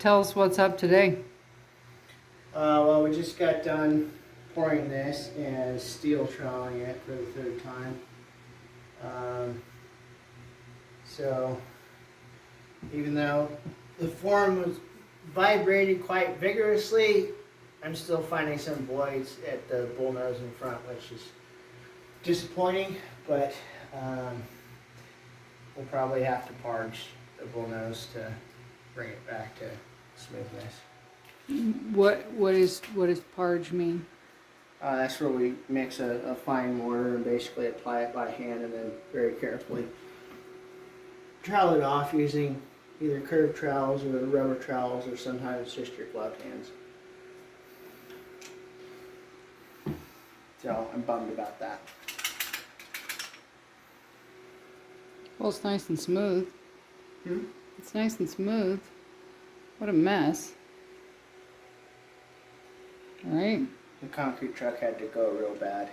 tell us what's up today. Well, we just got done pouring this and steel troweling it for the third time. So, even though the form was vibrated quite vigorously, I'm still finding some voids at the bull nose in front, which is disappointing, but we'll probably have to parge the bull nose to bring it back to smoothness. What does parge mean? That's where we mix a fine mortar and basically apply it by hand and then very carefully trowel it off using either curved trowels or rubber trowels, or sometimes just your gloved hands. So I'm bummed about that. Well, it's nice and smooth. Hmm? It's nice and smooth. What a mess. All right. The concrete truck had to go real bad.